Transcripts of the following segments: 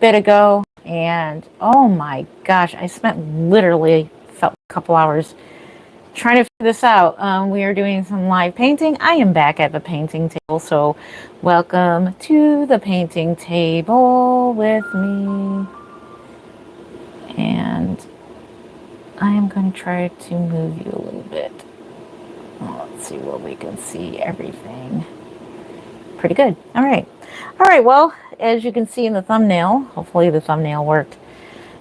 bit ago, and oh my gosh, I spent literally felt a couple hours trying to figure this out. We are doing some live painting. I am back at the painting table, so welcome to the painting table with me. And I am going to try to move you a little bit. Let's see where we can see everything. Pretty good. All right. All right. Well, as you can see in the thumbnail, hopefully the thumbnail worked.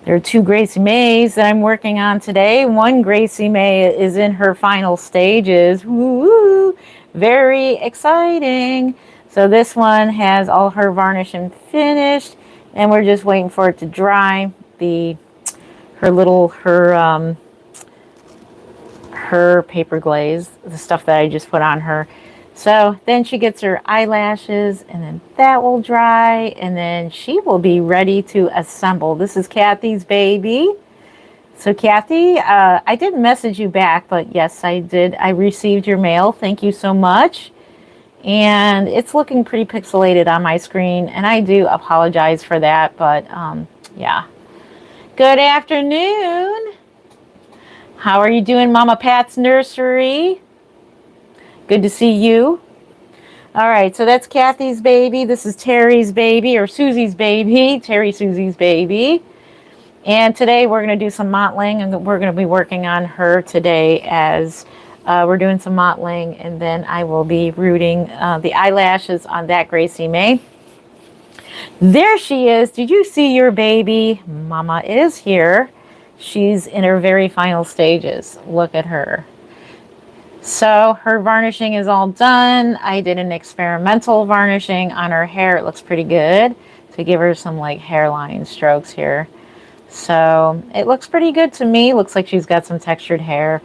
There are two Gracie Mays that I'm working on today. One Gracie May is in her final stages. Woo-woo! Very exciting. So this one has all her varnishing finished, and we're just waiting for it to dry. Her paper glaze, the stuff that I just put on her. So then she gets her eyelashes, and then that will dry, and then she will be ready to assemble. This is Kathy's baby. So Kathy, I didn't message you back, but yes, I did. I received your mail. Thank you so much. And it's looking pretty pixelated on my screen, and I do apologize for that, but yeah. Good afternoon. How are you doing, Mama Pat's nursery? Good to see you. All right, so that's Kathy's baby. This is Terry's baby, or Susie's baby. Terry Susie's baby. And today we're going to do some mottling, and we're going to be working on her today as we're doing some mottling, and then I will be rooting the eyelashes on that Gracie May. There she is. Did you see your baby? Mama is here. She's in her very final stages. Look at her. So her varnishing is all done. I did an experimental varnishing on her hair. It looks pretty good to give her some like hairline strokes here. So it looks pretty good to me. Looks like she's got some textured hair.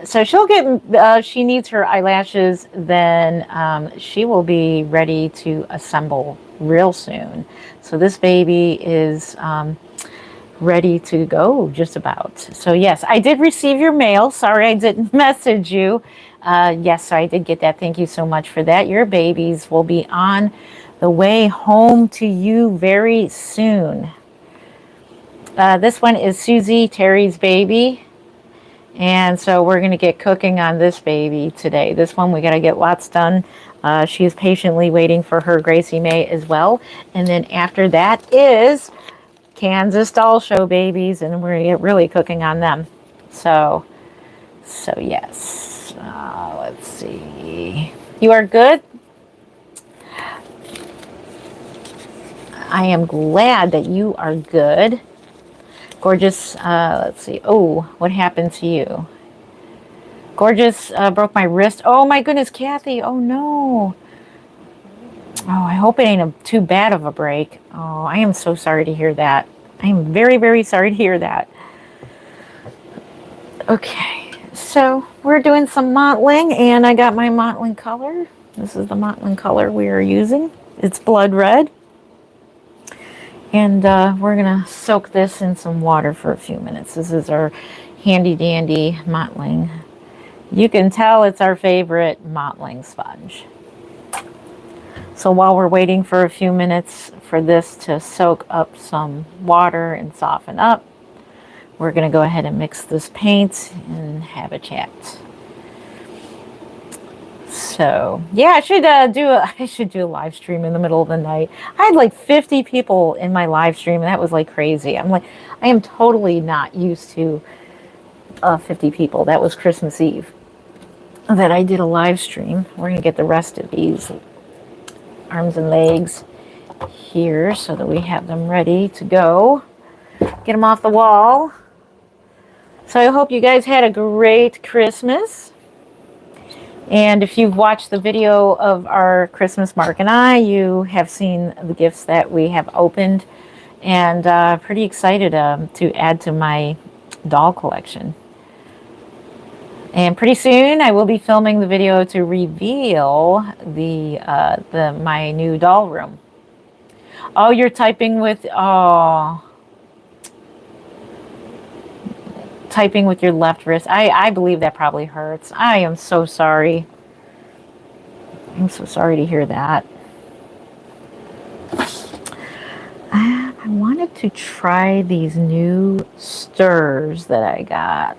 So she'll get, she needs her eyelashes, then she will be ready to assemble real soon. So this baby is ready to go just about. So yes, I did receive your mail. Sorry I didn't message you. Yes, so I did get that. Thank you so much for that. Your babies will be on the way home to you very soon. This one is Susie, Terry's baby. And so we're going to get cooking on this baby today. This one we got to get lots done. She is patiently waiting for her Gracie May as well. And then after that is Kansas Doll Show babies, and we're going to get really cooking on them. So yes. Let's see. You are good? I am glad that you are good. Gorgeous, let's see. Oh, what happened to you? Gorgeous broke my wrist. Oh my goodness, Kathy. Oh no. Oh, I hope it ain't too bad of a break. Oh, I am so sorry to hear that. I am very, very sorry to hear that. Okay, so we're doing some mottling, and I got my mottling color. This is the mottling color we are using. It's blood red. And we're going to soak this in some water for a few minutes. This is our handy dandy mottling. You can tell it's our favorite mottling sponge. So while we're waiting for a few minutes for this to soak up some water and soften up, we're going to go ahead and mix this paint and have a chat. So yeah, I should do a live stream in the middle of the night. I had like 50 people in my live stream, and that was like crazy. I'm like, I am totally not used to 50 people. That was Christmas Eve that I did a live stream. We're gonna get the rest of these arms and legs here so that we have them ready to go. Get them off the wall. So I hope you guys had a great Christmas. And if you've watched the video of our Christmas Mark and I, you have seen the gifts that we have opened, and pretty excited to add to my doll collection. And pretty soon I will be filming the video to reveal my new doll room. Oh, you're typing with, typing with your left wrist. I believe that probably hurts. I am so sorry. I'm so sorry to hear that. I wanted to try these new stirs that I got.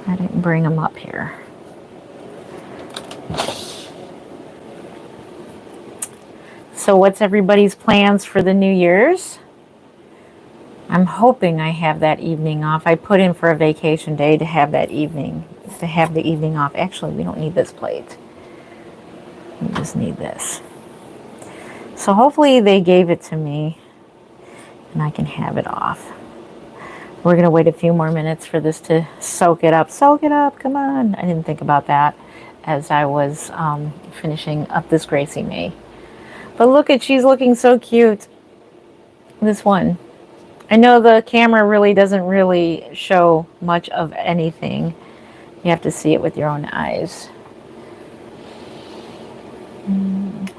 I didn't bring them up here. So what's everybody's plans for the New Year's? I'm hoping I have that evening off. I put in for a vacation day to have that evening, to have the evening off. Actually, we don't need this plate. We just need this. So hopefully they gave it to me and I can have it off. We're going to wait a few more minutes for this to soak it up. Soak it up, come on. I didn't think about that as I was finishing up this Gracie May. But look at, she's looking so cute. This one. I know the camera really doesn't really show much of anything. You have to see it with your own eyes.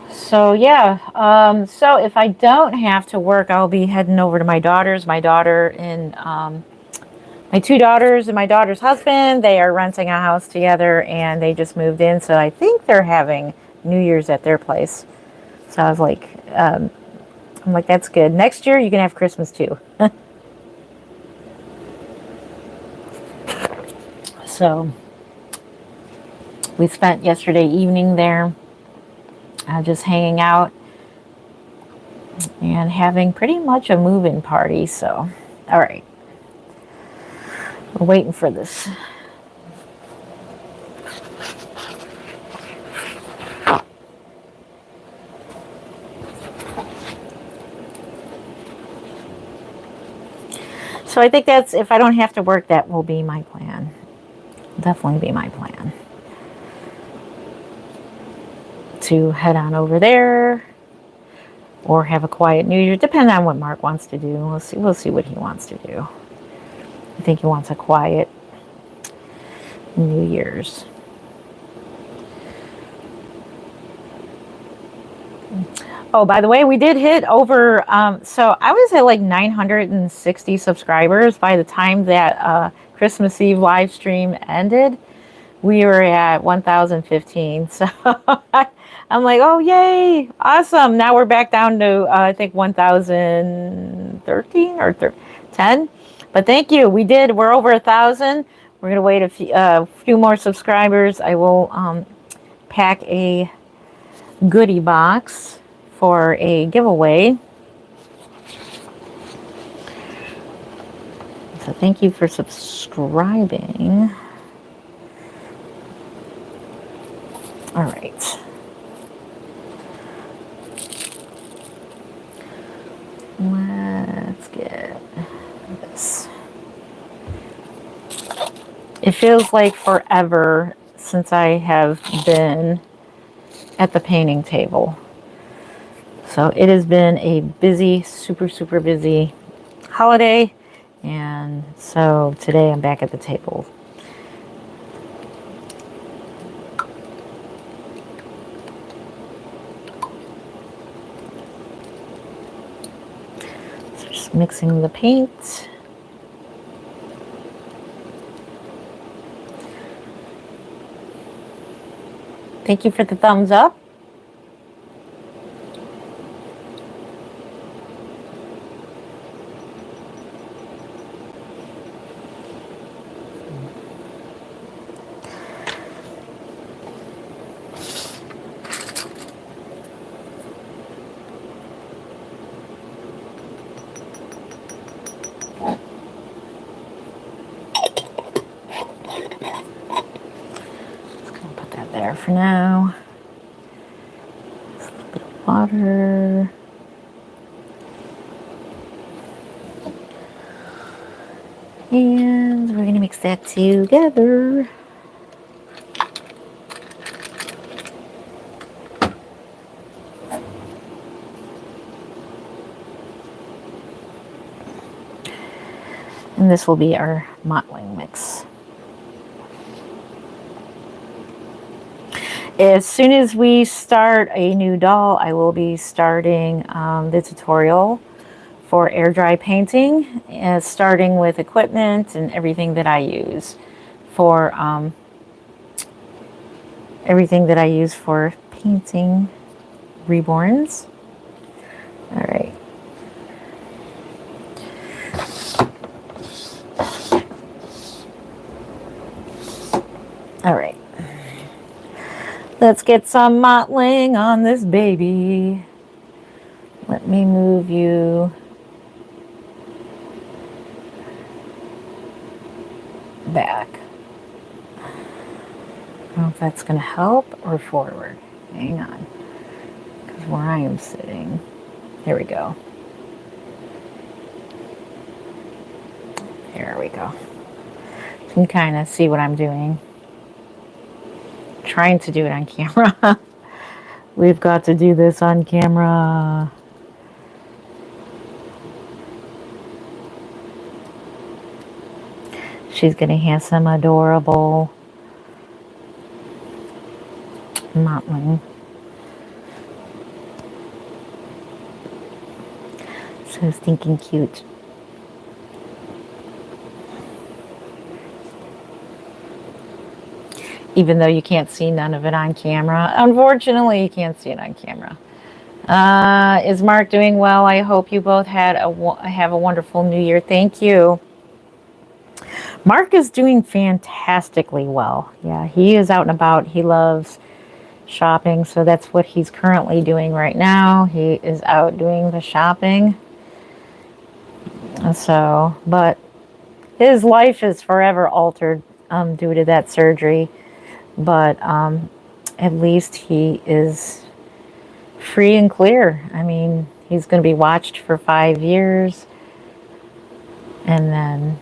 So yeah, so if I don't have to work, I'll be heading over to my daughter's. My daughter and my two daughters and my daughter's husband, they are renting a house together and they just moved in. So I think they're having New Year's at their place. So I was like, I'm like, that's good. Next year you can have Christmas too. So we spent yesterday evening there, just hanging out and having pretty much a move-in party. So, all right, we're waiting for this. So I think that's, if I don't have to work, that will be my plan. Definitely be my plan. To head on over there or have a quiet New Year, depending on what Mark wants to do. We'll see what he wants to do. I think he wants a quiet New Year's. Oh, by the way, we did hit over, so I was at like 960 subscribers by the time that Christmas Eve live stream ended. We were at 1,015. So I'm like, oh, yay, awesome. Now we're back down to, I think, 1,013 or 10. But thank you. We're over 1,000. We're going to wait a few more subscribers. I will pack a goodie box for a giveaway. So thank you for subscribing. All right. Let's get this. It feels like forever since I have been at the painting table. So it has been a busy, super, super busy holiday. And so today I'm back at the table. So just mixing the paint. Thank you for the thumbs up. There for now. Just a little bit of water. And we're going to mix that together. And this will be our mottling mix. As soon as we start a new doll, I will be starting the tutorial for air dry painting, starting with equipment and everything that I use for painting reborns. All right. All right. Let's get some mottling on this baby. Let me move you back. I don't know if that's going to help or forward. Hang on. Because where I am sitting. There we go. There we go. You can kind of see what I'm doing. Trying to do it on camera. We've got to do this on camera. She's going to have some adorable mottling. So stinking cute. Even though you can't see none of it on camera. Unfortunately, you can't see it on camera. Is Mark doing well? I hope you both have a wonderful new year. Thank you. Mark is doing fantastically well. Yeah, he is out and about. He loves shopping, so that's what he's currently doing right now. He is out doing the shopping. So, but his life is forever altered due to that surgery. But at least he is free and clear. I mean, he's going to be watched for 5 years. And then,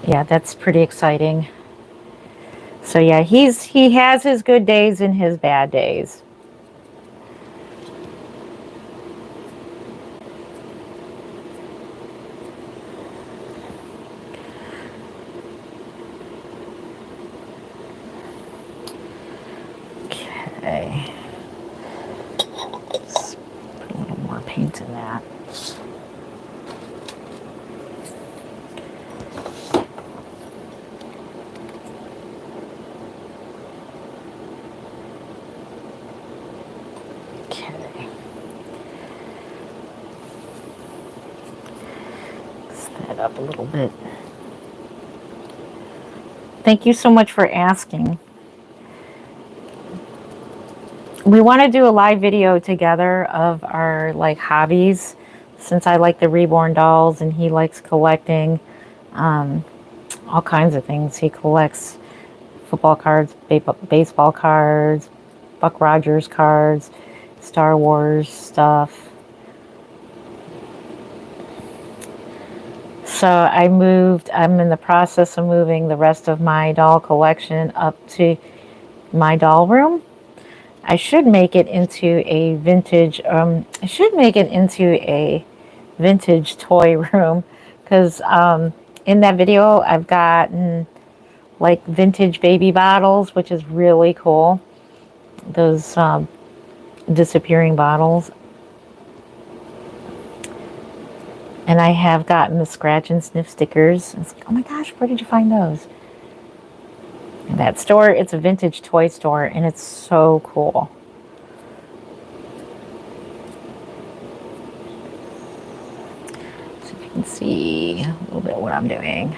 yeah, that's pretty exciting. So yeah, he has his good days and his bad days. Okay. Let's put a little more paint in that. Up a little bit. Thank you so much for asking. We want to do a live video together of our hobbies, since I like the reborn dolls and he likes collecting all kinds of things. He collects football cards, baseball cards, Buck Rogers cards, Star Wars stuff. So I'm in the process of moving the rest of my doll collection up to my doll room. I should make it into a vintage, toy room, because in that video I've gotten vintage baby bottles, which is really cool. Those disappearing bottles. And I have gotten the scratch and sniff stickers. It's like, oh my gosh, where did you find those? And that store, it's a vintage toy store, and it's so cool. So you can see a little bit what I'm doing.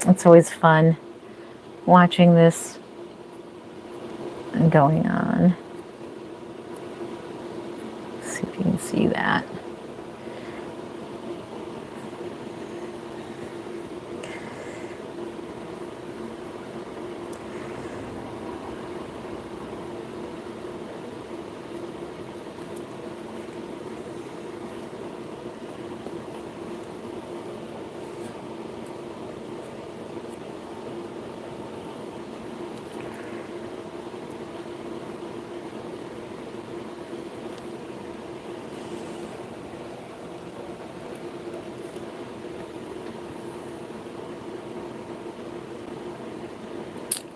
It's always fun watching this going on. Let's see if you can see that.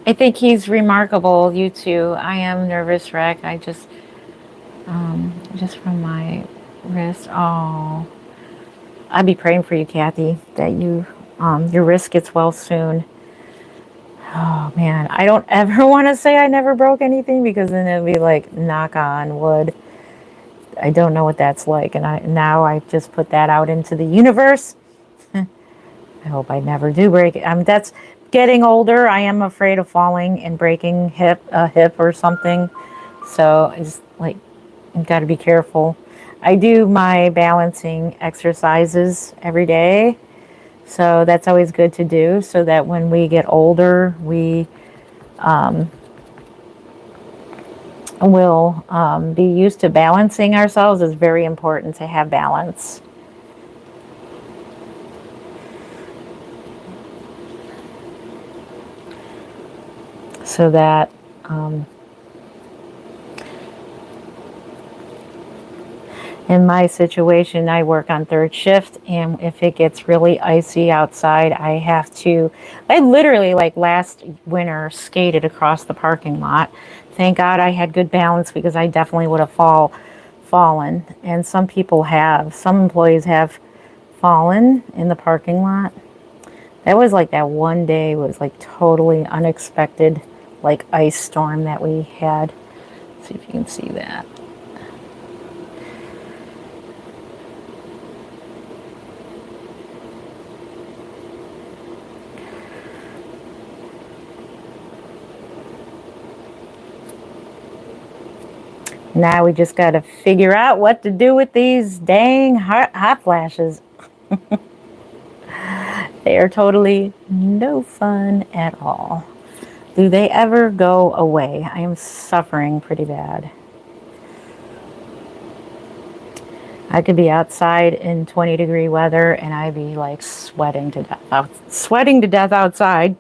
I think he's remarkable. You too. I am nervous wreck. Just from my wrist. Oh, I'd be praying for you, Kathy, that your wrist gets well soon. Oh man, I don't ever want to say I never broke anything because then it'd be like knock on wood. I don't know what that's like, and I just put that out into the universe. I hope I never do break it. That's getting older. I am afraid of falling and breaking a hip or something. So I just like I've got to be careful. I do my balancing exercises every day, so that's always good to do. So that when we get older, we will be used to balancing ourselves. It's very important to have balance. So that in my situation, I work on third shift, and if it gets really icy outside, I literally, like last winter, skated across the parking lot. Thank God I had good balance because I definitely would have fallen. And some employees have fallen in the parking lot. That was like that one day was like totally unexpected, like ice storm that we had. Let's see if you can see that. Now we just got to figure out what to do with these dang hot flashes. They are totally no fun at all. Do they ever go away? I am suffering pretty bad. I could be outside in 20-degree weather and I'd be like sweating to death outside.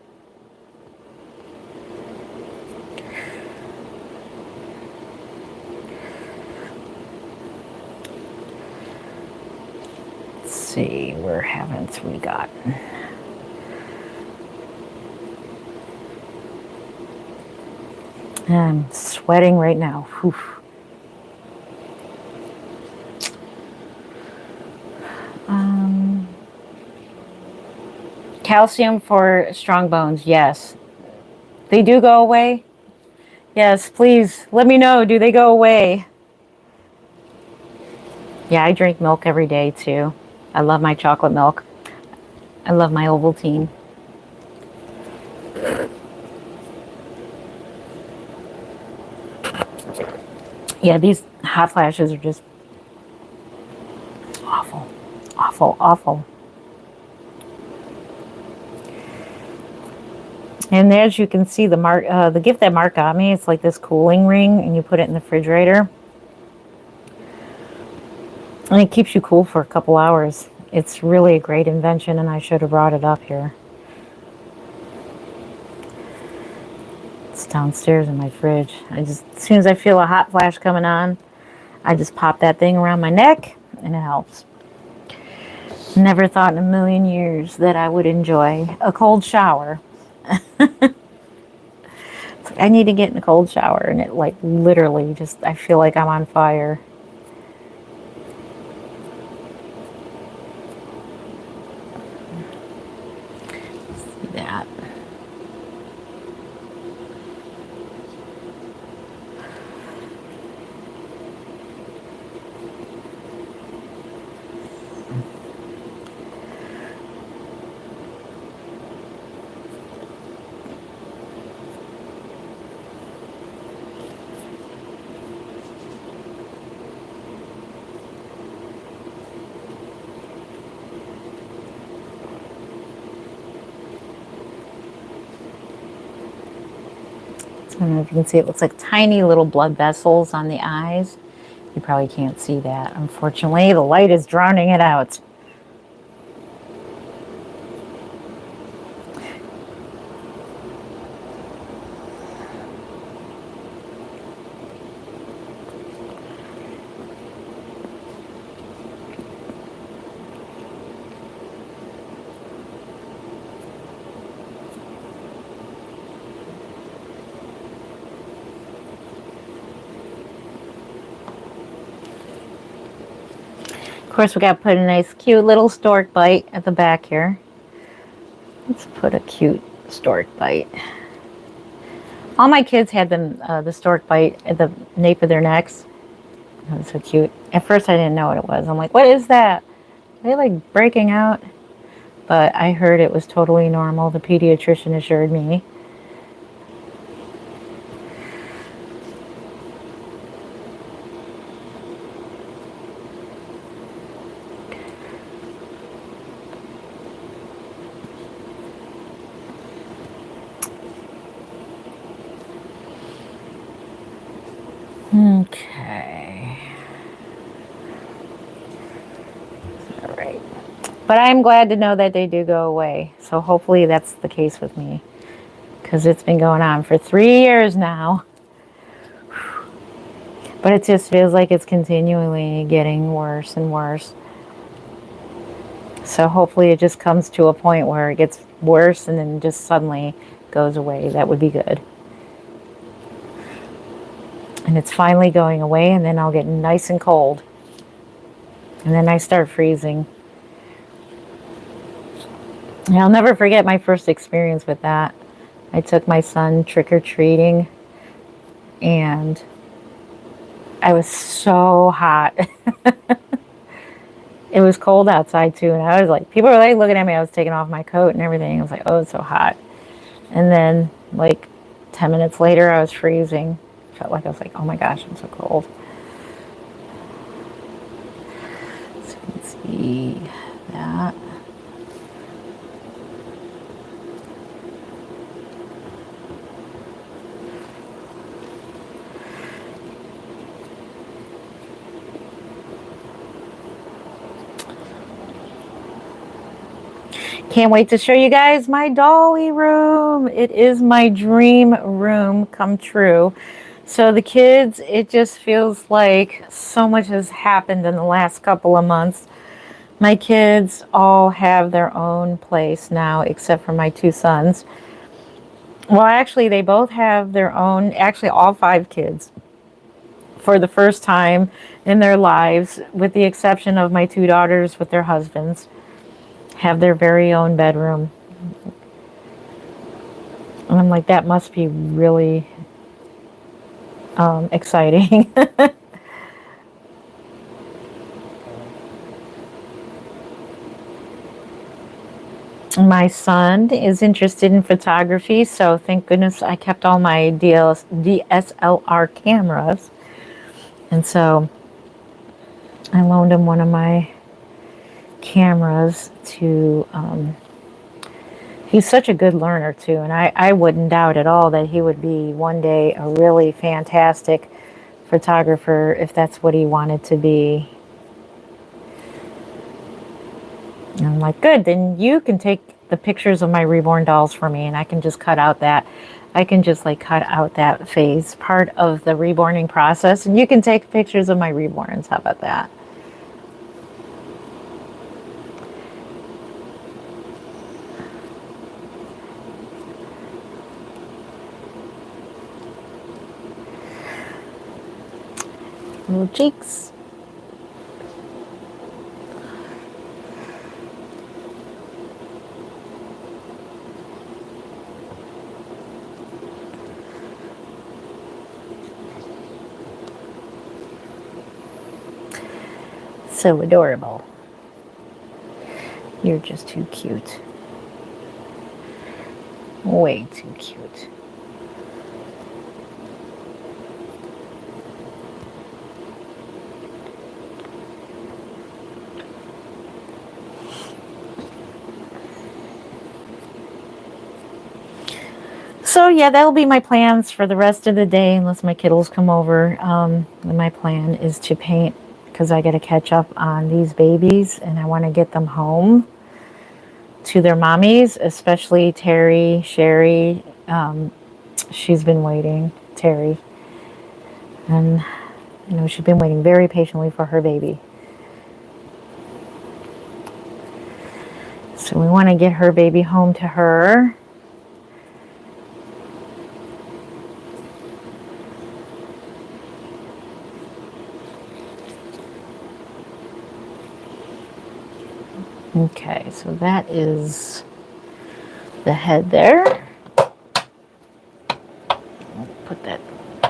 Let's see, where haven't we gotten? I'm sweating right now. Whew. Calcium for strong bones, yes. They do go away? Yes, please let me know. Do they go away? Yeah, I drink milk every day too. I love my chocolate milk. I love my Ovaltine. Yeah, these hot flashes are just awful, awful, awful. And as you can see, the gift that Mark got me, it's like this cooling ring, and you put it in the refrigerator, and it keeps you cool for a couple hours. It's really a great invention, and I should have brought it up here. It's downstairs in my fridge. As soon as I feel a hot flash coming on, I just pop that thing around my neck, and it helps. Never thought in a million years that I would enjoy a cold shower. I need to get in a cold shower, and it like literally just, I feel like I'm on fire. See that. I don't know if you can see, it looks like tiny little blood vessels on the eyes. You probably can't see that. Unfortunately, the light is drowning it out. course, we got to put a nice, cute little stork bite at the back here. Let's put a cute stork bite. All my kids had the stork bite at the nape of their necks. That was so cute. At first, I didn't know what it was. I'm like, what is that? Are they like breaking out? But I heard it was totally normal. The pediatrician assured me. Okay. All right. But I'm glad to know that they do go away. So hopefully that's the case with me. Because it's been going on for 3 years now. But it just feels like it's continually getting worse and worse. So hopefully it just comes to a point where it gets worse and then just suddenly goes away. That would be good. And it's finally going away, and then I'll get nice and cold. And then I start freezing. And I'll never forget my first experience with that. I took my son trick-or-treating, and I was so hot. It was cold outside too, and I was like, people were like looking at me. I was taking off my coat and everything. I was like, oh, it's so hot. And then like 10 minutes later, I was freezing. Felt like I was like, oh my gosh, I'm so cold. So you can see that. Can't wait to show you guys my dolly room. It is my dream room come true. So the kids, it just feels like so much has happened in the last couple of months. My kids all have their own place now, except for my 2 sons. Well, actually, they both have their own, actually all 5 kids, for the first time in their lives, with the exception of my 2 daughters with their husbands, have their very own bedroom. And I'm like, that must be really exciting. My son is interested in photography, so thank goodness I kept all my DSLR cameras. And so I loaned him one of my cameras to, he's such a good learner too, and I wouldn't doubt at all that he would be one day a really fantastic photographer if that's what he wanted to be. And I'm like, good, then you can take the pictures of my reborn dolls for me, and I can just cut out that, I can just like cut out that phase part of the reborning process, and you can take pictures of my reborns. How about that? Little cheeks. So adorable. You're just too cute. Way too cute. So yeah, that'll be my plans for the rest of the day, unless my kiddos come over. My plan is to paint, because I got to catch up on these babies, and I want to get them home to their mommies, especially Terry, Sherry. She's been waiting, Terry. And, you know, she's been waiting very patiently for her baby. So we want to get her baby home to her. Okay, so that is the head there. Put that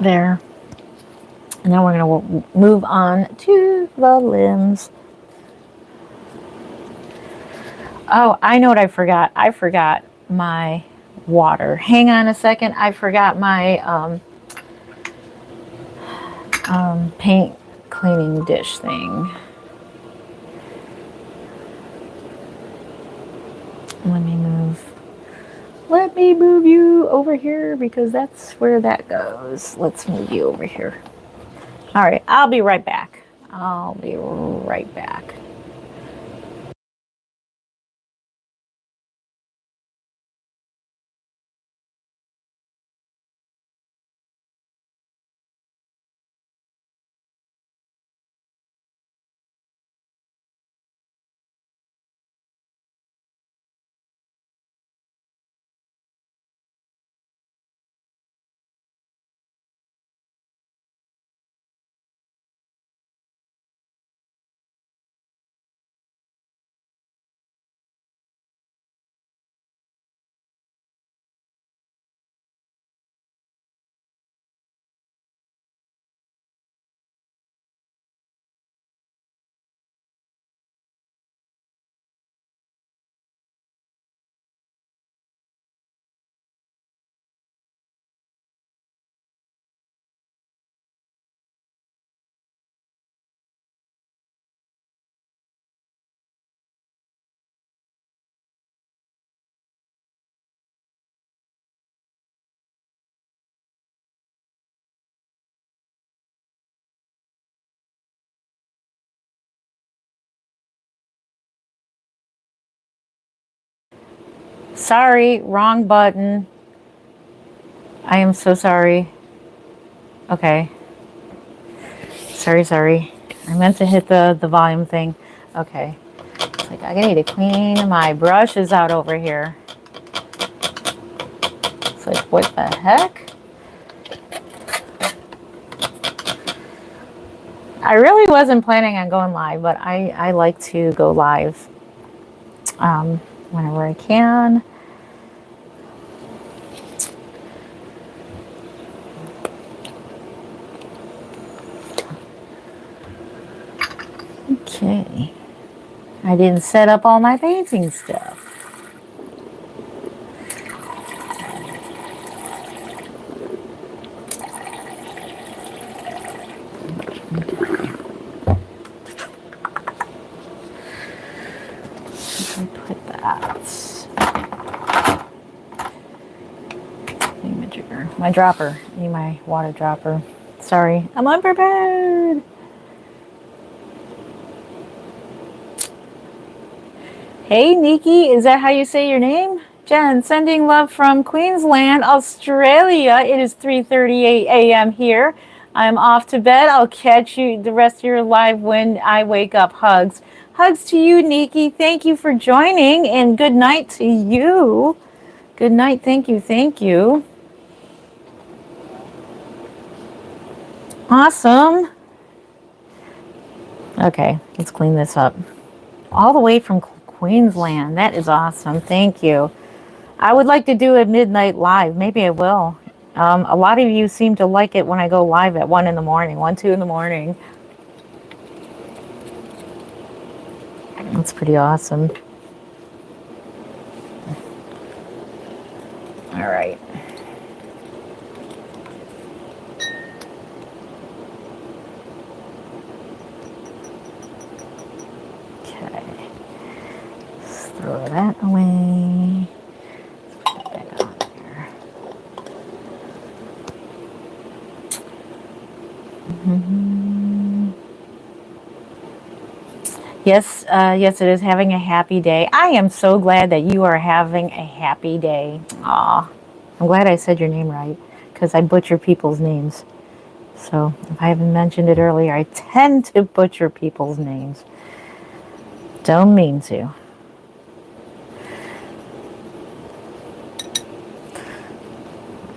there. And now we're going to move on to the limbs. Oh, I know what I forgot. I forgot my water. Hang on a second. I forgot my paint cleaning dish thing. Let me move you over here because that's where that goes. Let's move you over here. All right, I'll be right back. I'll be right back. Sorry, wrong button. I am so sorry. Okay. Sorry. I meant to hit the volume thing. Okay. It's like I need to clean my brushes out over here. It's like, what the heck? I really wasn't planning on going live, but I like to go live whenever I can. Okay. I didn't set up all my painting stuff. Put that. My dropper. I need my water dropper. Sorry, I'm unprepared. Hey, Nikki, is that how you say your name? Jen, sending love from Queensland, Australia. It is 3:38 a.m. here. I'm off to bed. I'll catch you the rest of your live when I wake up. Hugs. Hugs to you, Nikki. Thank you for joining, and good night to you. Good night. Thank you. Awesome. Okay, let's clean this up. All the way from Queensland. That is awesome. Thank you. I would like to do a midnight live. Maybe I will. A lot of you seem to like it when I go live at 1 in the morning, 1, 2 in the morning. That's pretty awesome. All right. Okay. Let's throw that away. Put that back on there. Yes, yes, it is having a happy day. I am so glad that you are having a happy day. Aw, I'm glad I said your name right because I butcher people's names. So if I haven't mentioned it earlier, I tend to butcher people's names. Don't mean to.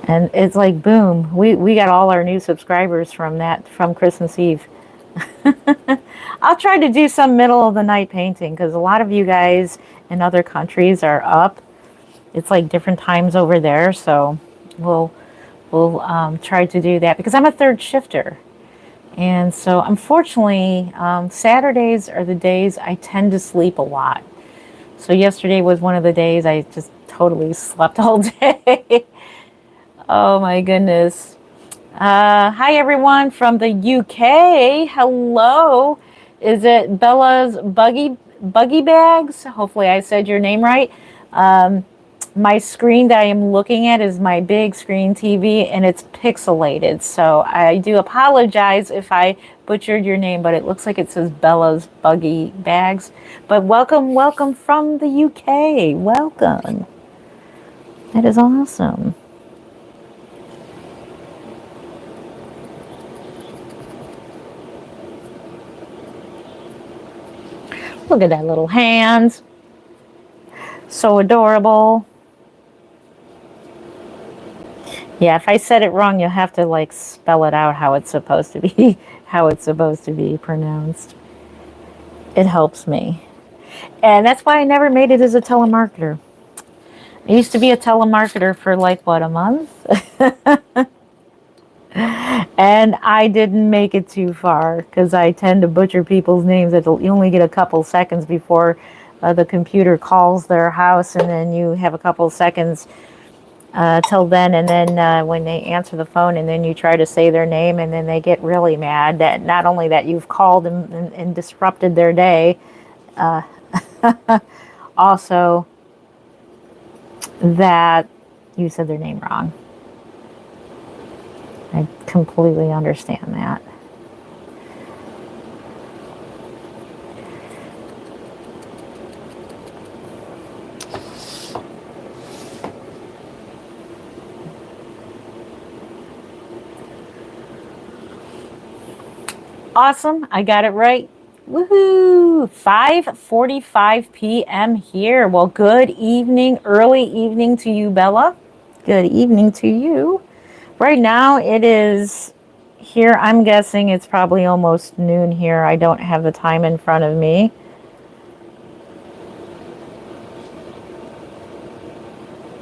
And it's like, boom, we got all our new subscribers from Christmas Eve. I'll try to do some middle of the night painting because a lot of you guys in other countries are up. It's like different times over there, so we'll try to do that because I'm a third shifter. And so unfortunately, Saturdays are the days I tend to sleep a lot. So yesterday was one of the days I just totally slept all day. Oh my goodness. Hi everyone from the UK. Hello. Is it Bella's Buggy Bags? Hopefully I said your name right. My screen that I am looking at is my big screen TV and it's pixelated. So I do apologize if I butchered your name, but it looks like it says Bella's Buggy Bags. But welcome from the UK. Welcome. That is awesome. Look at that little hand. So adorable. Yeah, if I said it wrong, you'll have to like spell it out how it's supposed to be, how it's supposed to be pronounced. It helps me. And that's why I never made it as a telemarketer. I used to be a telemarketer for like, what, a month? And I didn't make it too far because I tend to butcher people's names. You only get a couple seconds before the computer calls their house, and then you have a couple seconds till then, and then when they answer the phone and then you try to say their name and then they get really mad that not only that you've called and disrupted their day, also that you said their name wrong. I completely understand that. Awesome. I got it right. Woohoo! 5:45 p.m. here. Well, good evening, early evening to you, Bella. Good evening to you. Right now it is here. I'm guessing it's probably almost noon here. I don't have the time in front of me.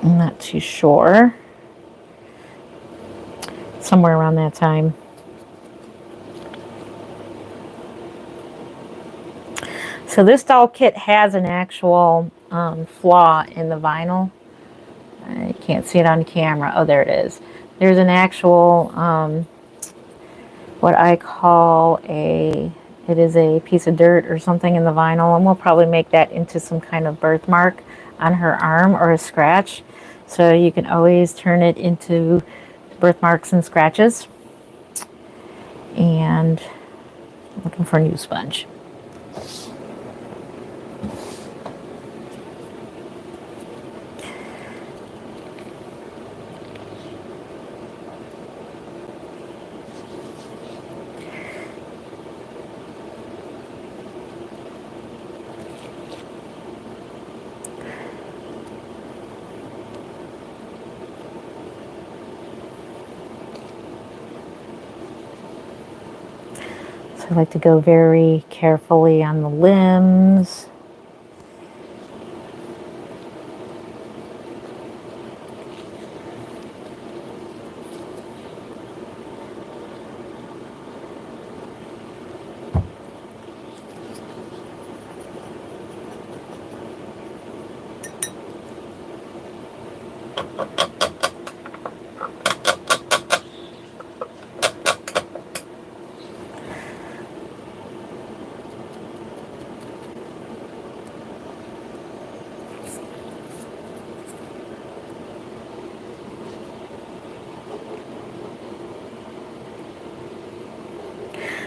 I'm not too sure. Somewhere around that time. So this doll kit has an actual flaw in the vinyl. I can't see it on camera. Oh, there it is. There's an actual, what I call it is a piece of dirt or something in the vinyl, and we'll probably make that into some kind of birthmark on her arm or a scratch. So you can always turn it into birthmarks and scratches. And looking for a new sponge. I like to go very carefully on the limbs.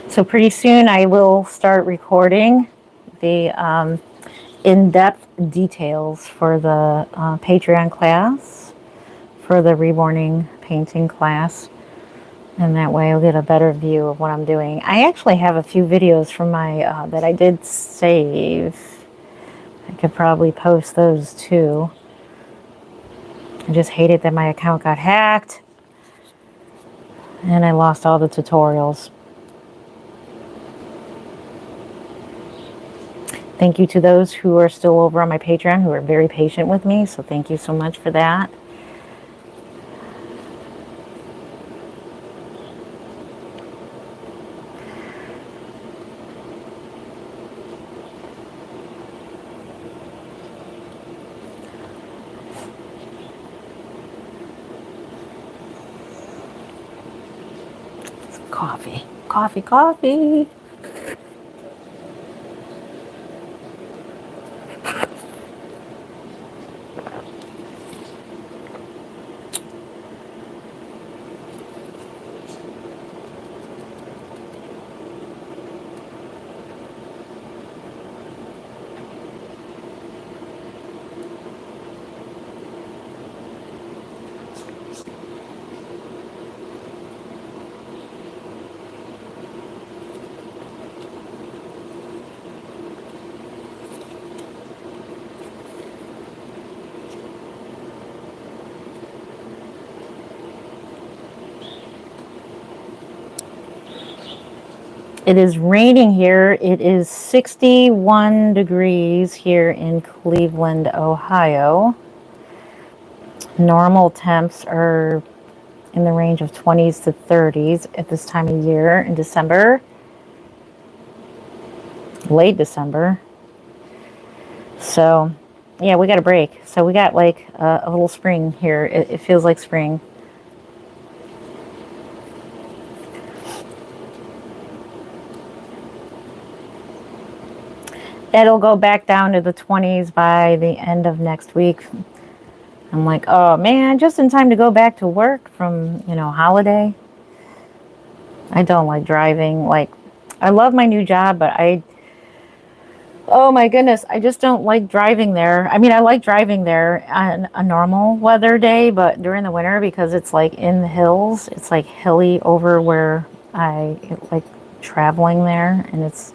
So pretty soon I will start recording the in-depth details for the Patreon class, for the reborning painting class. And that way I'll get a better view of what I'm doing. I actually have a few videos from my, that I did save. I could probably post those too. I just hated that my account got hacked and I lost all the tutorials. Thank you to those who are still over on my Patreon who are very patient with me. So thank you so much for that. Coffee, coffee, coffee. It is raining here. It is 61 degrees here in Cleveland, Ohio. Normal temps are in the range of 20s to 30s at this time of year in December, late December. So, yeah, we got a break. So we got like a little spring here. It feels like spring. It'll go back down to the 20s by the end of next week. I'm like, oh man, just in time to go back to work from, holiday. I don't like driving. Like, I love my new job, but oh my goodness, I just don't like driving there. I mean, I like driving there on a normal weather day, but during the winter, because it's like in the hills, it's like hilly over where I like traveling there, and it's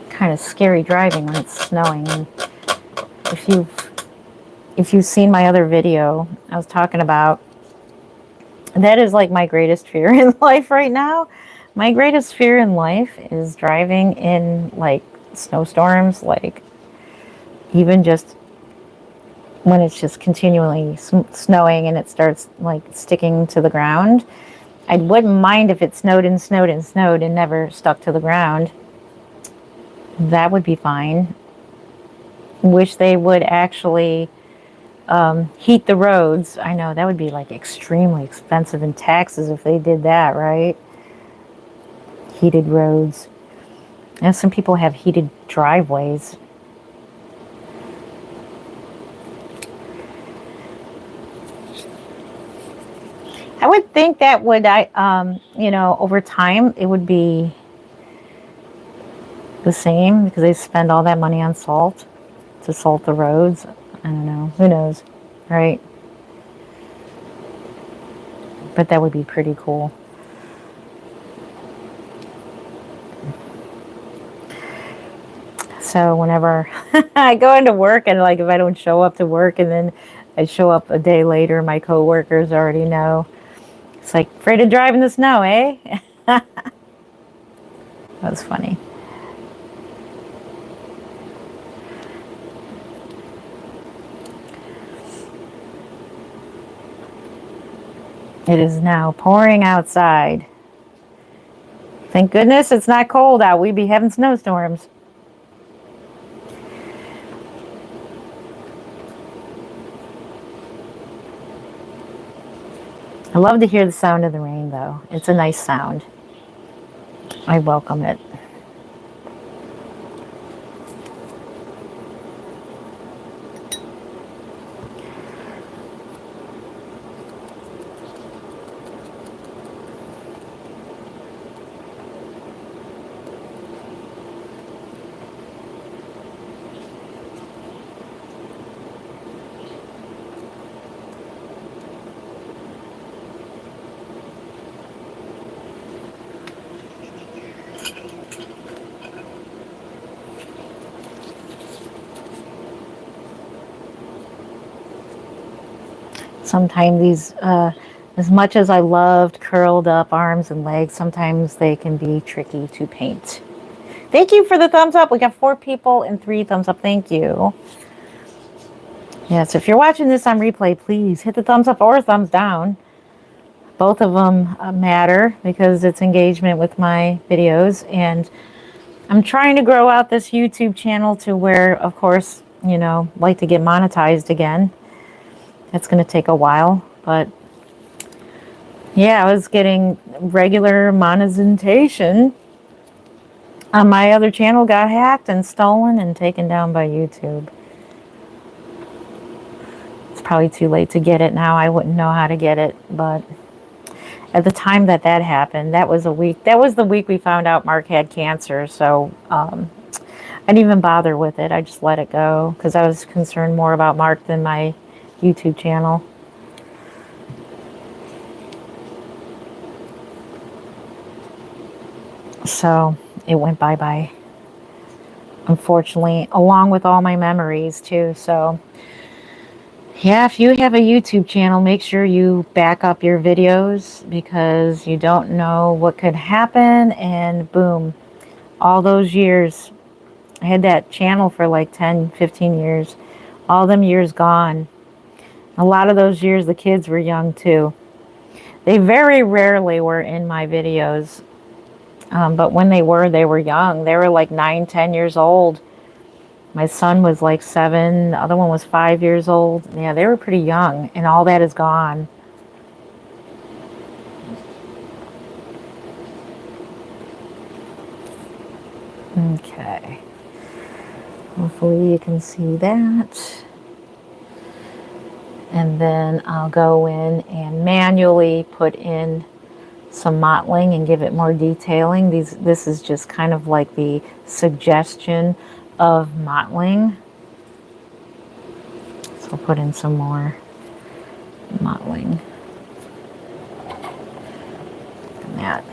kind of scary driving when it's snowing. And if you've seen my other video, I was talking about that is like my greatest fear in life right now. My greatest fear in life is driving in like snowstorms, like even just when it's just continually snowing and it starts like sticking to the ground. I wouldn't mind if it snowed and snowed and snowed and never stuck to the ground. That would be fine. Wish they would actually heat the roads. I know that would be like extremely expensive in taxes if they did that, right? Heated roads. And some people have heated driveways. I would think that would, over time it would be the same because they spend all that money on salt to salt the roads. I don't know. Who knows, right? But that would be pretty cool. So whenever I go into work and like if I don't show up to work and then I show up a day later, my coworkers already know. It's like, afraid to drive in the snow, eh? That was funny. It is now pouring outside. Thank goodness it's not cold out. We'd be having snowstorms. I love to hear the sound of the rain, though. It's a nice sound. I welcome it. Sometimes these, as much as I loved curled up arms and legs, sometimes they can be tricky to paint. Thank you for the thumbs up. We got 4 people and 3 thumbs up. Thank you. Yes, if you're watching this on replay, please hit the thumbs up or thumbs down. Both of them matter because it's engagement with my videos. And I'm trying to grow out this YouTube channel to where, of course, you know, like to get monetized again. That's going to take a while, but yeah, I was getting regular monetization. My other channel got hacked and stolen and taken down by YouTube. It's probably too late to get it now. I wouldn't know how to get it, but at the time that happened, that was the week we found out Mark had cancer. So I didn't even bother with it. I just let it go because I was concerned more about Mark than my YouTube channel. So it went bye-bye, unfortunately, along with all my memories too. So yeah, if you have a YouTube channel, make sure you back up your videos because you don't know what could happen. And boom, all those years, I had that channel for like 10, 15 years. All them years gone. A lot of those years, the kids were young too. They very rarely were in my videos. But when they were young. They were like 9, 10 years old. My son was like 7. The other one was 5 years old. Yeah, they were pretty young. And all that is gone. Okay. Hopefully you can see that. And then I'll go in and manually put in some mottling and give it more detailing. This is just kind of like the suggestion of mottling. So I'll put in some more mottling. And that.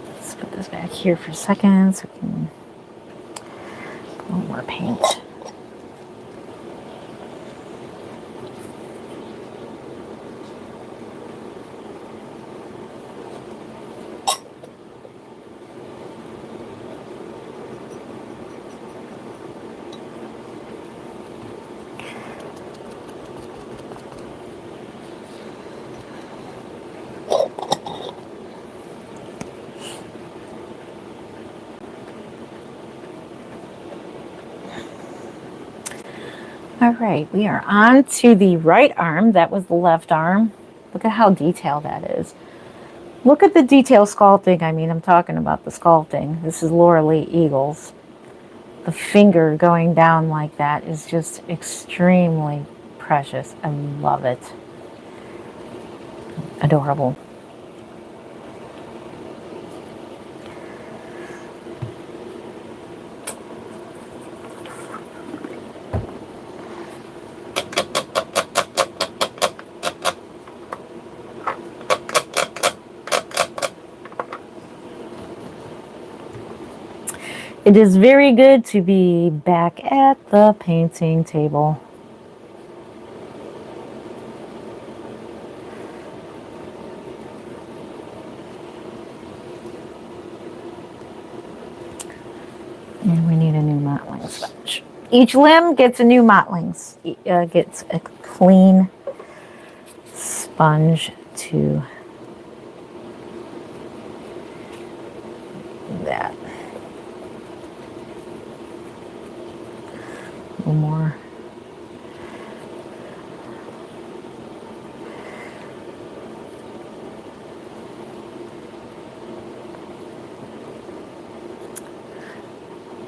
Let's put this back here for a second so we can put a little more paint. All right, we are on to the right arm. That was the left arm. Look at how detailed that is. Look at the detail sculpting. I mean, I'm talking about the sculpting. This is Laura Lee Eagles. The finger going down like that is just extremely precious. I love it. Adorable. It is very good to be back at the painting table. And we need a new mottling sponge. Each limb gets a new mottling, gets a clean sponge to that. A little more.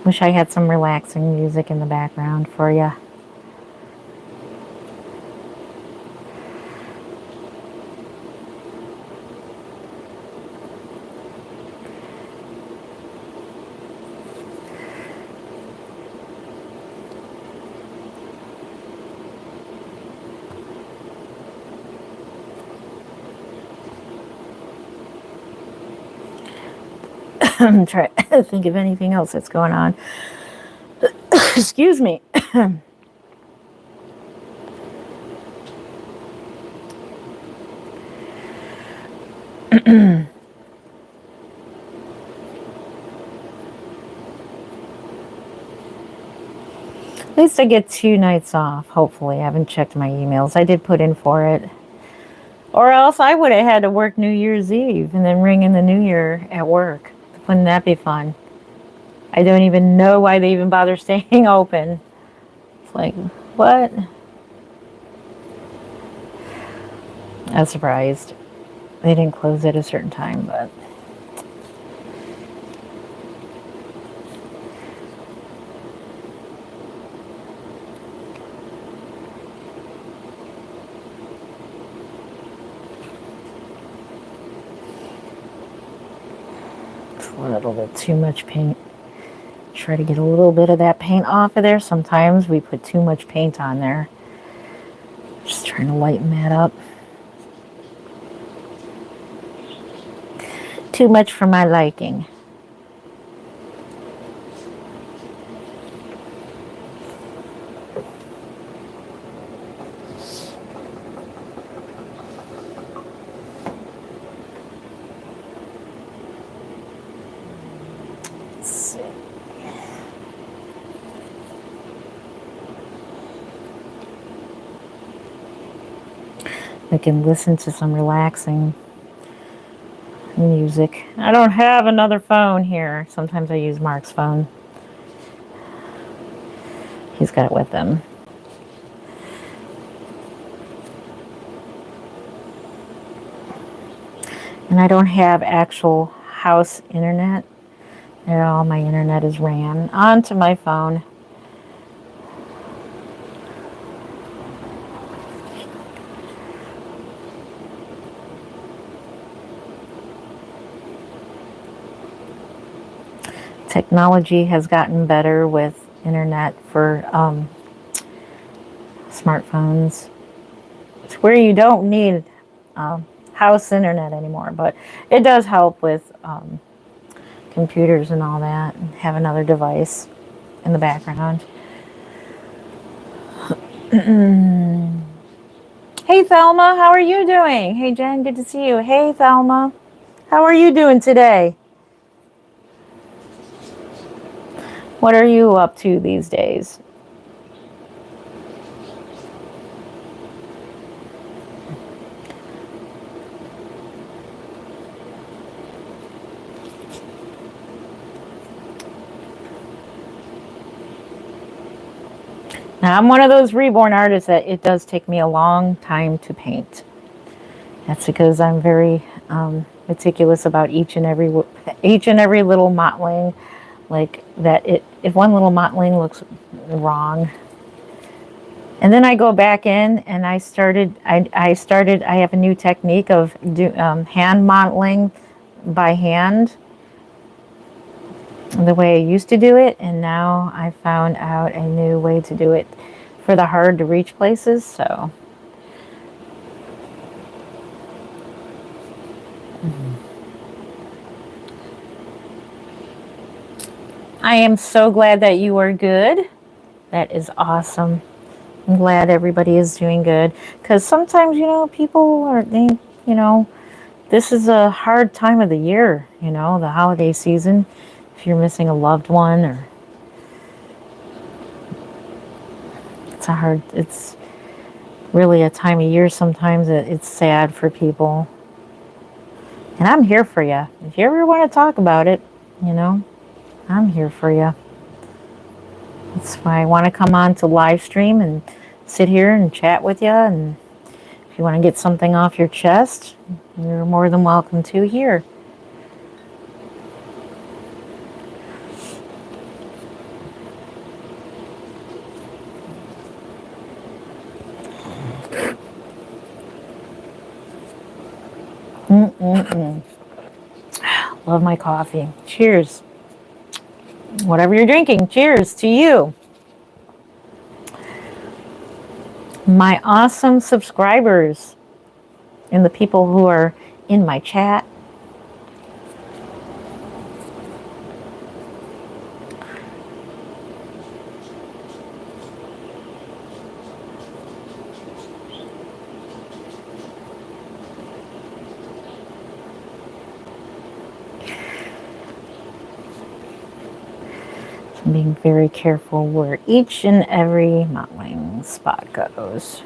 Wish I had some relaxing music in the background for you. I'm trying to think of anything else that's going on. Excuse me. At least I get 2 nights off, hopefully. I haven't checked my emails. I did put in for it. Or else I would have had to work New Year's Eve and then ring in the New Year at work. Wouldn't that be fun? I don't even know why they even bother staying open. It's like, what? I was surprised. They didn't close at a certain time, but... it's a little bit too much paint. Try to get a little bit of that paint off of there. Sometimes we put too much paint on there. Just trying to lighten that up. Too much for my liking. Let's see. I can listen to some relaxing music. I don't have another phone here. Sometimes I use Mark's phone. He's got it with him. And I don't have actual house internet. All my internet is ran onto my phone. Technology has gotten better with internet for smartphones. It's where you don't need house internet anymore, but it does help with computers and all that, and have another device in the background. Hey Thelma, how are you doing? Hey Jen, good to see you. Hey Thelma, how are you doing today? What are you up to these days? Now, I'm one of those reborn artists that it does take me a long time to paint. That's because I'm very meticulous about each and every little mottling. Like that, if one little mottling looks wrong, and then I go back in and I have a new technique of hand mottling by hand, the way I used to do it, and now I found out a new way to do it for the hard to reach places. So I am so glad that you are good. That is awesome. I'm glad everybody is doing good, because sometimes, people are, this is a hard time of the year, the holiday season. If you're missing a loved one, or it's really a time of year sometimes it's sad for people. And I'm here for you. If you ever want to talk about it, I'm here for you. That's why I want to come on to live stream and sit here and chat with you. And if you want to get something off your chest, you're more than welcome to here. Love my coffee. Cheers. Whatever you're drinking, cheers to you. My awesome subscribers and the people who are in my chat. Being very careful where each and every mottling spot goes.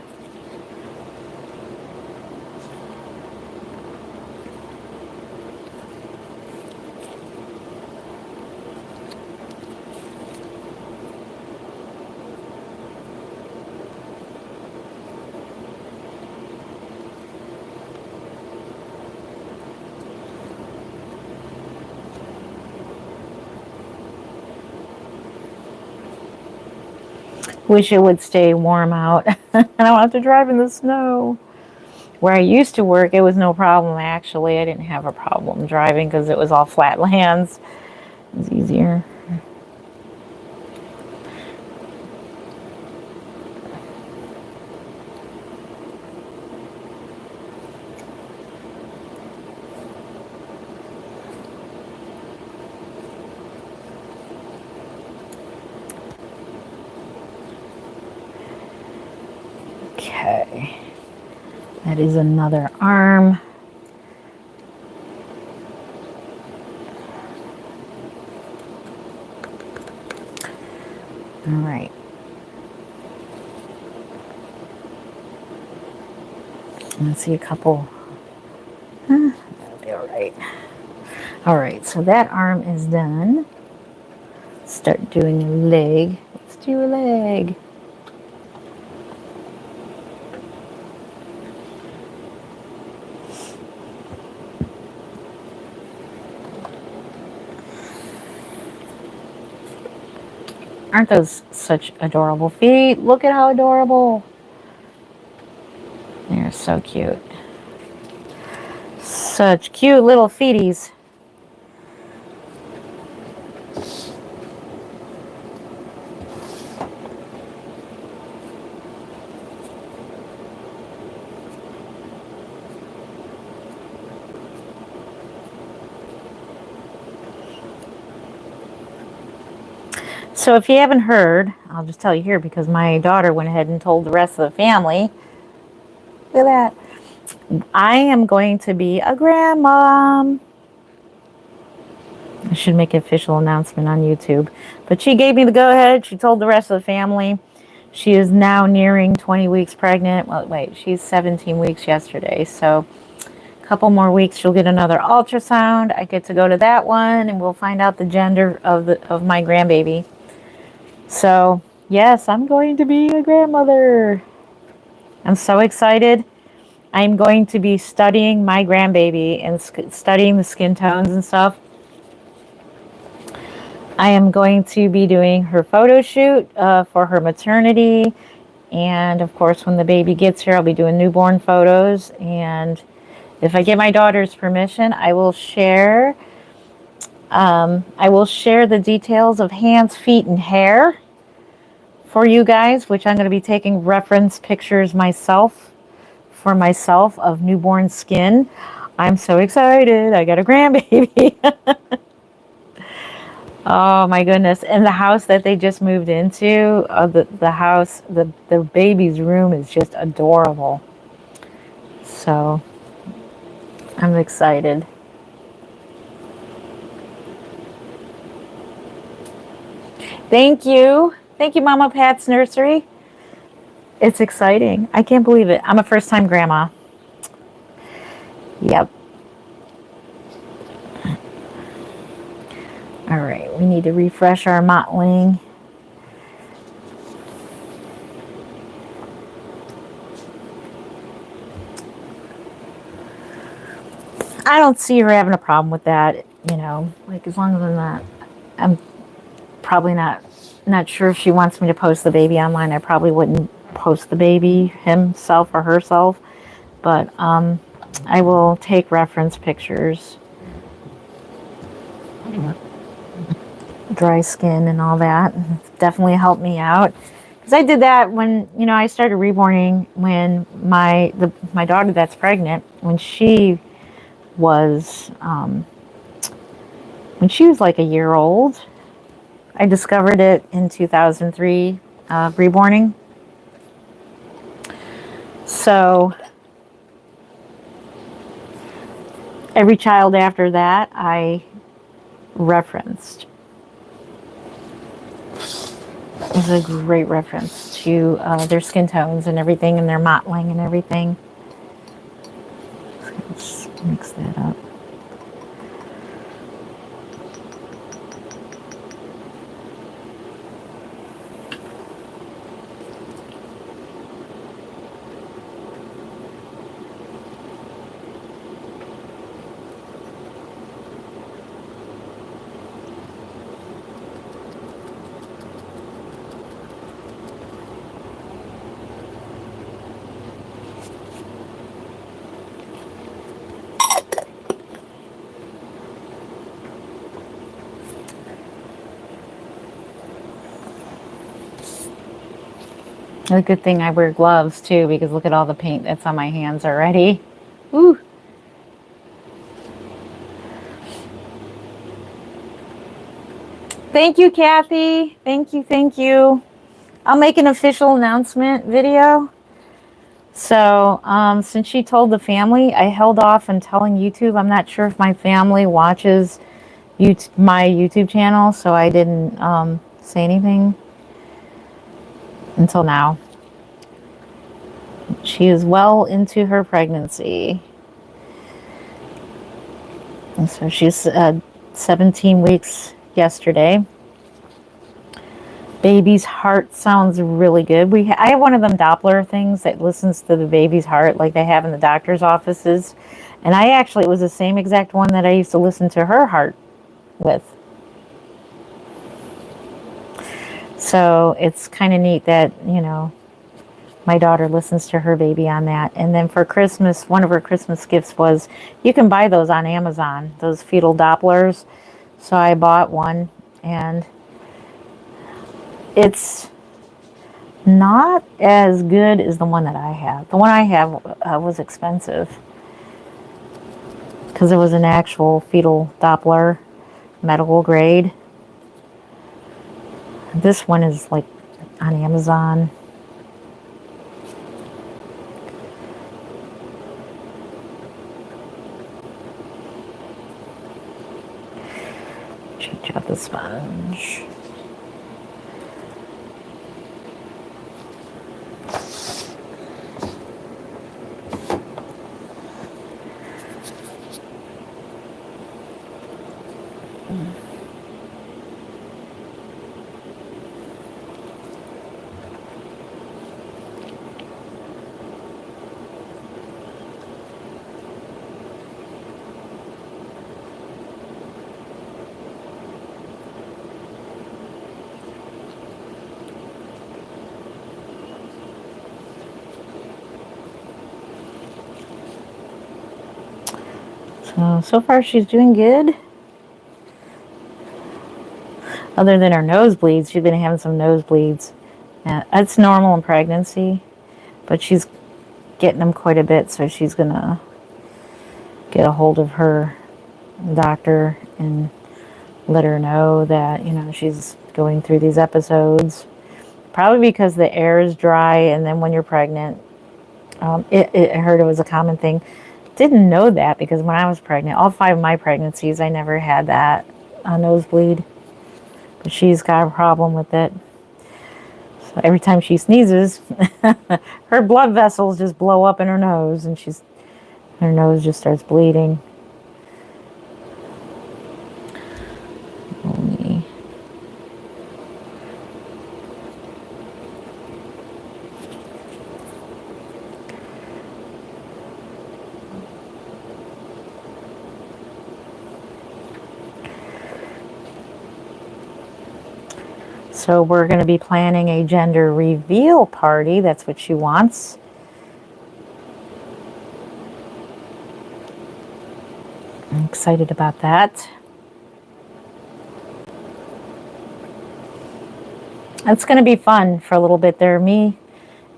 Wish it would stay warm out. I don't have to drive in the snow. Where I used to work, it was no problem actually. I didn't have a problem driving because it was all flat lands. It was easier. Okay. That is another arm. All right. Let's see a couple. That'll be all right. All right, so that arm is done. Start doing a leg. Let's do a leg. Aren't those such adorable feet? Look at how adorable. They're so cute. Such cute little feeties. So if you haven't heard, I'll just tell you here because my daughter went ahead and told the rest of the family. Look at that. I am going to be a grandmom. I should make an official announcement on YouTube. But she gave me the go-ahead. She told the rest of the family. She is now nearing 20 weeks pregnant. Well, wait, she's 17 weeks yesterday. So a couple more weeks, she'll get another ultrasound. I get to go to that one, and we'll find out the gender of my grandbaby. So, yes, I'm going to be a grandmother. I'm so excited. I'm going to be studying my grandbaby and studying the skin tones and stuff. I am going to be doing her photo shoot for her maternity. And, of course, when the baby gets here, I'll be doing newborn photos. And if I get my daughter's permission, I will share the details of hands, feet, and hair for you guys, which I'm going to be taking reference pictures myself of newborn skin. I'm so excited. I got a grandbaby. Oh my goodness. And the house that they just moved into, the house, the baby's room is just adorable. So I'm excited. Thank you. Thank you, Mama Pat's Nursery. It's exciting. I can't believe it. I'm a first-time grandma. Yep. All right, we need to refresh our mottling. I don't see her having a problem with that, like as long as I'm probably not sure if she wants me to post the baby online. I probably wouldn't post the baby himself or herself, but I will take reference pictures. Dry skin and all that. It's definitely helped me out. Because I did that when, I started reborning when my daughter that's pregnant, when she was like a year old. I discovered it in 2003, reborning. So every child after that I referenced. is a great reference to their skin tones and everything, and their mottling and everything. Let's mix that up. A good thing I wear gloves too, because look at all the paint that's on my hands already. Ooh. Thank you, Kathy. Thank you, thank you. I'll make an official announcement video. So, since she told the family, I held off on telling YouTube. I'm not sure if my family watches my YouTube channel, so I didn't say anything until now. She is well into her pregnancy. And so she's 17 weeks yesterday. Baby's heart sounds really good. I have one of them Doppler things that listens to the baby's heart like they have in the doctor's offices. And it was the same exact one that I used to listen to her heart with. So it's kind of neat that, my daughter listens to her baby on that. And then for Christmas, one of her Christmas gifts was, you can buy those on Amazon, those fetal Dopplers. So I bought one, and it's not as good as the one that I have. The one I have was expensive because it was an actual fetal Doppler, medical grade. This one is like on Amazon. Change out the sponge. So far she's doing good. Other than her nosebleeds, she's been having some nosebleeds. That's normal in pregnancy, but she's getting them quite a bit, so she's going to get a hold of her doctor and let her know that, she's going through these episodes. Probably because the air is dry, and then when you're pregnant, I heard it was a common thing. Didn't know that because when I was pregnant, all 5 of my pregnancies, I never had that nosebleed. But she's got a problem with it. So every time she sneezes, her blood vessels just blow up in her nose, and her nose just starts bleeding. So we're going to be planning a gender reveal party. That's what she wants. I'm excited about that. It's going to be fun for a little bit there. Me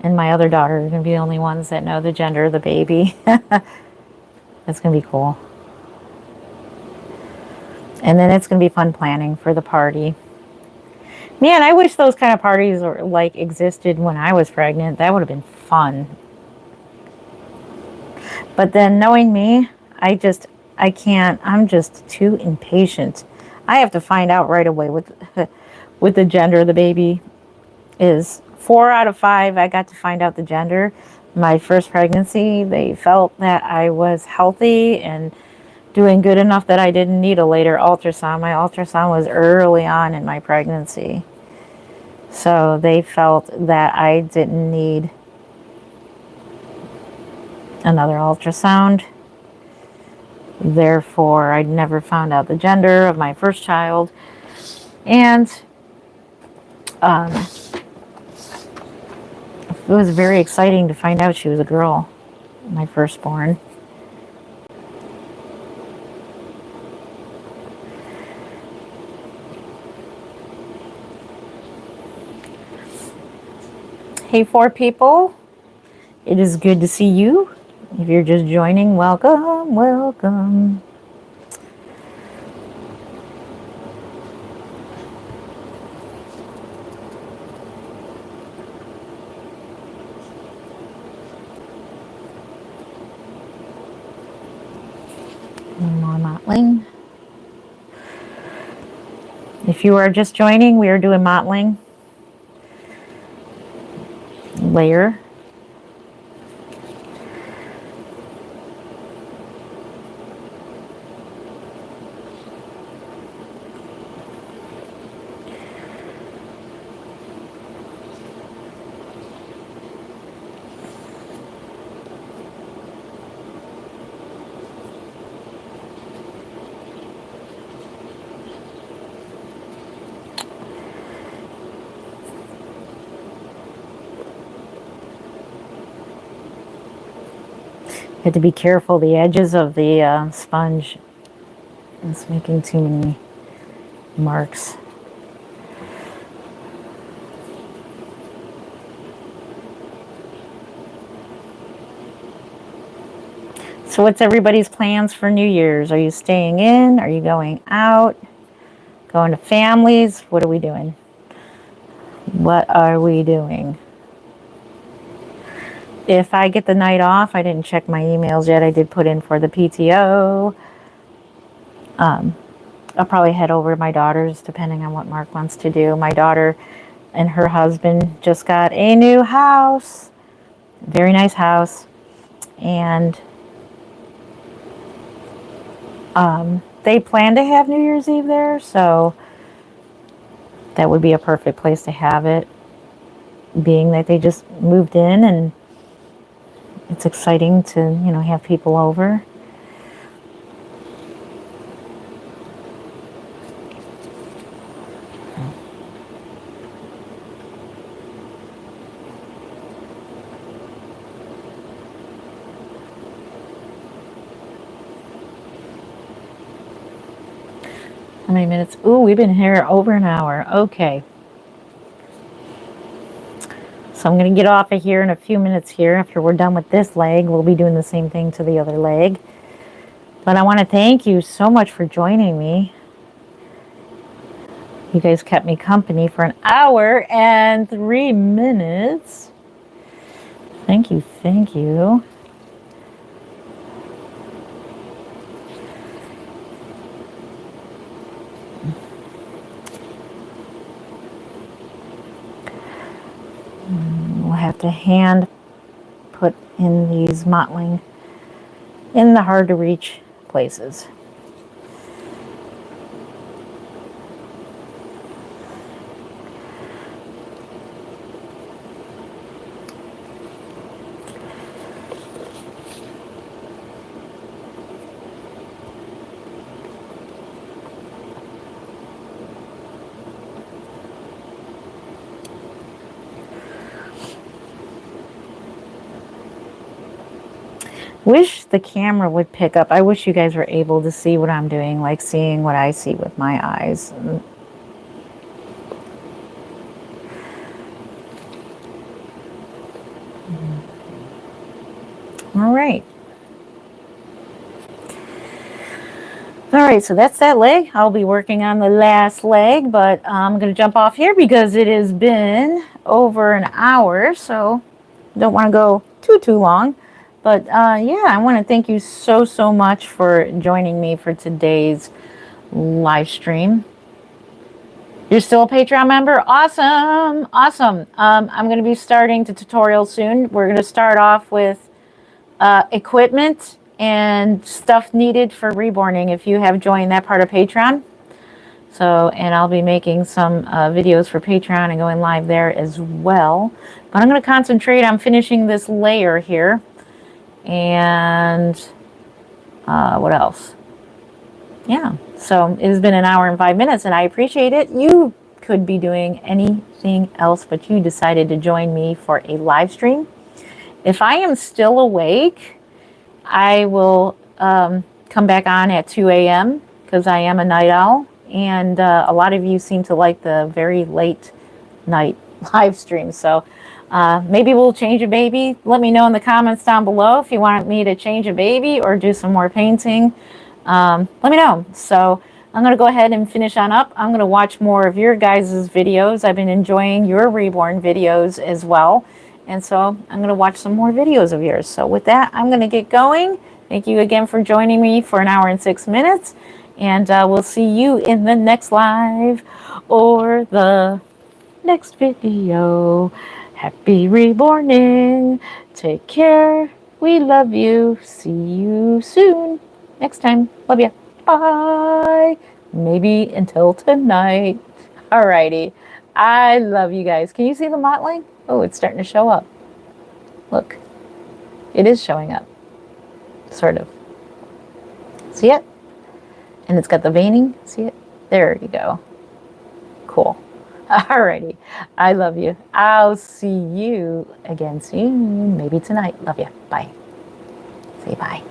and my other daughter are going to be the only ones that know the gender of the baby. That's going to be cool. And then it's going to be fun planning for the party. Man, I wish those kind of parties existed when I was pregnant. That would have been fun. But then knowing me, I can't. I'm just too impatient. I have to find out right away with the gender of the baby. is 4 out of 5. I got to find out the gender. My first pregnancy, they felt that I was healthy and doing good enough that I didn't need a later ultrasound. My ultrasound was early on in my pregnancy. So they felt that I didn't need another ultrasound. Therefore, I never found out the gender of my first child. And it was very exciting to find out she was a girl, my firstborn. Hey, 4 people. It is good to see you. If you're just joining, welcome, welcome. More mottling. If you are just joining, we are doing mottling. Layer. You have to be careful. The edges of the sponge is making too many marks. So what's everybody's plans for New Year's? Are you staying in? Are you going out? Going to families? What are we doing? What are we doing? If I get the night off, I didn't check my emails yet. I did put in for the PTO. I'll probably head over to my daughter's, depending on what Mark wants to do. My daughter and her husband just got a new house. Very nice house. And they plan to have New Year's Eve there, so that would be a perfect place to have it, being that they just moved in and it's exciting to, have people over. How many minutes? Ooh, we've been here over an hour. Okay. So I'm going to get off of here in a few minutes here. After we're done with this leg, we'll be doing the same thing to the other leg. But I want to thank you so much for joining me. You guys kept me company for an hour and 3 minutes. Thank you, thank you. We'll have to hand put in these mottling in the hard to reach places. Wish the camera would pick up. I wish you guys were able to see what I'm doing, like seeing what I see with my eyes. All right. All right, so that's that leg. I'll be working on the last leg, but I'm going to jump off here because it has been over an hour, so don't want to go too long. But yeah, I want to thank you so much for joining me for today's live stream. You're still a Patreon member? Awesome. Awesome. I'm going to be starting the tutorial soon. We're going to start off with equipment and stuff needed for reborning if you have joined that part of Patreon. So, and I'll be making some videos for Patreon and going live there as well. But I'm going to concentrate on finishing this layer here. And what else? Yeah, so it has been an hour and 5 minutes, and I appreciate it. You could be doing anything else, but you decided to join me for a live stream. If I am still awake, I will come back on at 2 a.m. because I am a night owl, and a lot of you seem to like the very late night live stream. So maybe we'll change a baby. Let me know in the comments down below if you want me to change a baby or do some more painting. Let me know. So I'm going to go ahead and finish on up. I'm going to watch more of your guys' videos. I've been enjoying your reborn videos as well. And so I'm going to watch some more videos of yours. So with that, I'm going to get going. Thank you again for joining me for an hour and 6 minutes. And we'll see you in the next live or the next video. Happy reborning. Take care. We love you. See you soon. Next time. Love you. Bye. Maybe until tonight. Alrighty. I love you guys. Can you see the mottling? Oh, it's starting to show up. Look. It is showing up. Sort of. See it? And it's got the veining. See it? There you go. Cool. Alrighty. I love you. I'll see you again soon. Maybe tonight. Love you. Bye. Say bye.